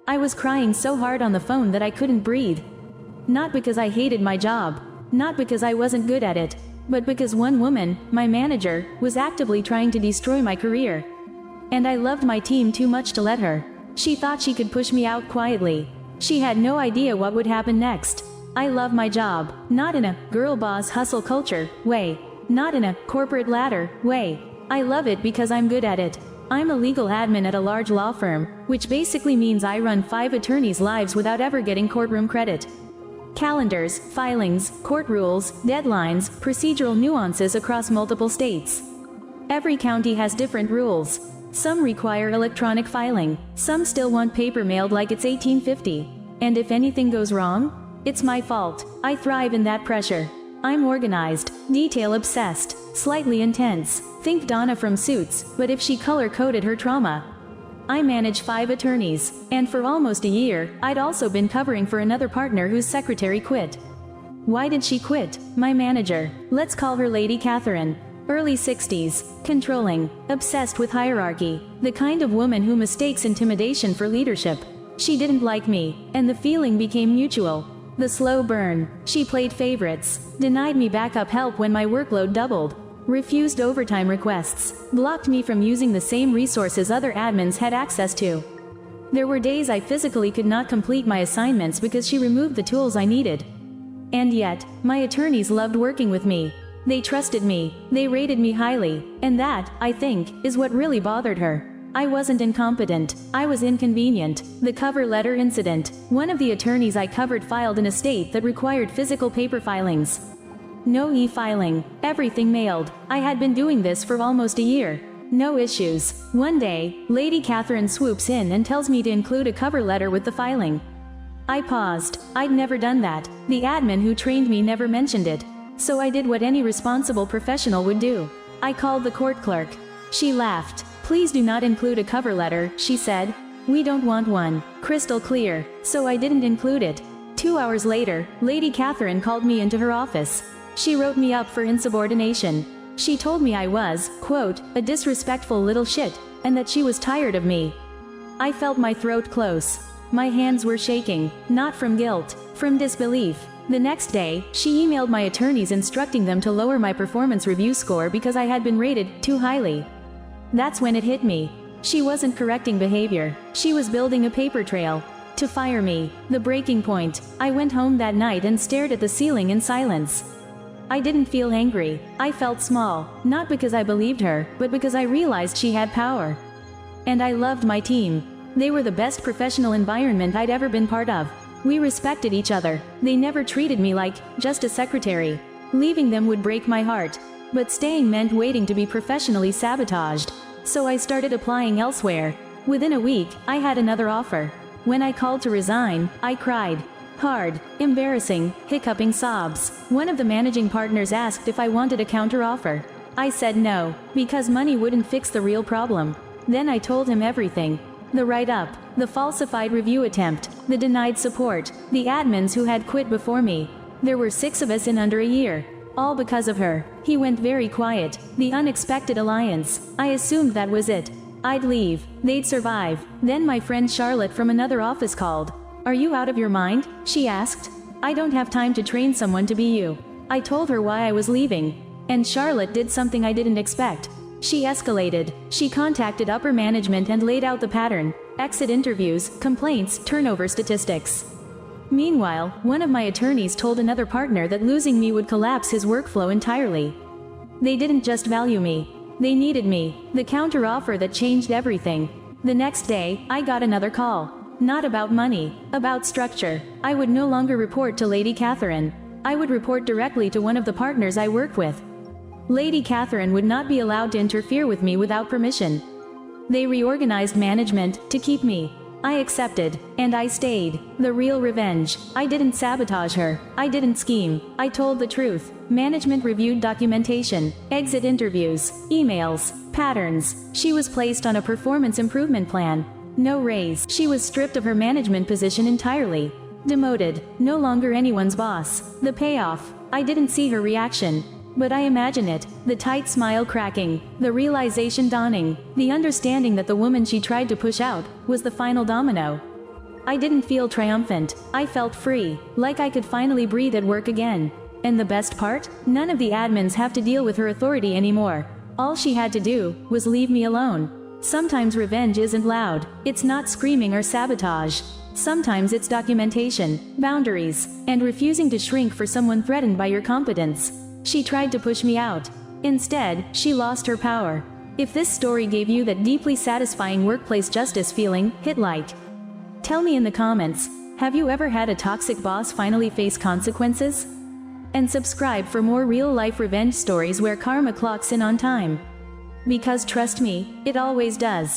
I was crying so hard on the phone that I couldn't breathe. Not because I hated my job, not because I wasn't good at it, but because one woman, my manager, was actively trying to destroy my career. And I loved my team too much to let her. She thought she could push me out quietly. She had no idea what would happen next. I love my job, not in a girl boss hustle culture way, not in a corporate ladder way. I love it because I'm good at it. I'm a legal admin at a large law firm, which basically means I run 5 attorneys' lives without ever getting courtroom credit. Calendars, filings, court rules, deadlines, procedural nuances across multiple states. Every county has different rules. Some require electronic filing, some still want paper mailed like it's 1850. And if anything goes wrong, it's my fault. I thrive in that pressure. I'm organized, detail-obsessed, slightly intense. Think Donna from Suits, but if she color-coded her trauma. I manage 5 attorneys, and for almost a year, I'd also been covering for another partner whose secretary quit. Why did she quit? My manager. Let's call her Lady Catherine. Early 60s, controlling, obsessed with hierarchy, the kind of woman who mistakes intimidation for leadership. She didn't like me, and the feeling became mutual. The slow burn. She played favorites, denied me backup help when my workload doubled, refused overtime requests, blocked me from using the same resources other admins had access to. There were days I physically could not complete my assignments because she removed the tools I needed. And yet, my attorneys loved working with me. They trusted me, they rated me highly, and that, I think, is what really bothered her. I wasn't incompetent, I was inconvenient. The cover letter incident. One of the attorneys I covered filed in a state that required physical paper filings. No e-filing, everything mailed. I had been doing this for almost a year. No issues. One day, Lady Catherine swoops in and tells me to include a cover letter with the filing. I paused. I'd never done that. The admin who trained me never mentioned it. So I did what any responsible professional would do. I called the court clerk. She laughed. "Please do not include a cover letter," she said. "We don't want one." Crystal clear. So I didn't include it. 2 hours later, Lady Catherine called me into her office. She wrote me up for insubordination. She told me I was, quote, "a disrespectful little shit," and that she was tired of me. I felt my throat close. My hands were shaking, not from guilt, from disbelief. The next day, she emailed my attorneys instructing them to lower my performance review score because I had been rated too highly. That's when it hit me. She wasn't correcting behavior. She was building a paper trail. To fire me. The breaking point. I went home that night and stared at the ceiling in silence. I didn't feel angry. I felt small, not because I believed her, but because I realized she had power. And I loved my team. They were the best professional environment I'd ever been part of. We respected each other. They never treated me like just a secretary. Leaving them would break my heart. But staying meant waiting to be professionally sabotaged. So I started applying elsewhere. Within a week, I had another offer. When I called to resign, I cried. Hard, embarrassing, hiccuping sobs. One of the managing partners asked if I wanted a counteroffer. I said no, because money wouldn't fix the real problem. Then I told him everything. The write-up, the falsified review attempt, the denied support, the admins who had quit before me. There were 6 of us in under a year. All because of her. He went very quiet. The unexpected alliance. I assumed that was it. I'd leave. They'd survive. Then my friend Charlotte from another office called. "Are you out of your mind?" she asked. "I don't have time to train someone to be you." I told her why I was leaving. And Charlotte did something I didn't expect. She escalated. She contacted upper management and laid out the pattern. Exit interviews, complaints, turnover statistics. Meanwhile, one of my attorneys told another partner that losing me would collapse his workflow entirely. They didn't just value me. They needed me. The counteroffer that changed everything. The next day, I got another call. Not about money, about structure. I would no longer report to Lady Catherine. I would report directly to one of the partners I worked with. Lady Catherine would not be allowed to interfere with me without permission. They reorganized management to keep me. I accepted, and I stayed. The real revenge. I didn't sabotage her. I didn't scheme. I told the truth. Management reviewed documentation, exit interviews, emails, patterns. She was placed on a performance improvement plan. No raise. She was stripped of her management position entirely. Demoted. No longer anyone's boss. The payoff. I didn't see her reaction. But I imagine it, the tight smile cracking, the realization dawning, the understanding that the woman she tried to push out was the final domino. I didn't feel triumphant, I felt free, like I could finally breathe at work again. And the best part? None of the admins have to deal with her authority anymore. All she had to do was leave me alone. Sometimes revenge isn't loud, it's not screaming or sabotage. Sometimes it's documentation, boundaries, and refusing to shrink for someone threatened by your competence. She tried to push me out. Instead, she lost her power. If this story gave you that deeply satisfying workplace justice feeling, hit like. Tell me in the comments, have you ever had a toxic boss finally face consequences? And subscribe for more real-life revenge stories where karma clocks in on time. Because trust me, it always does.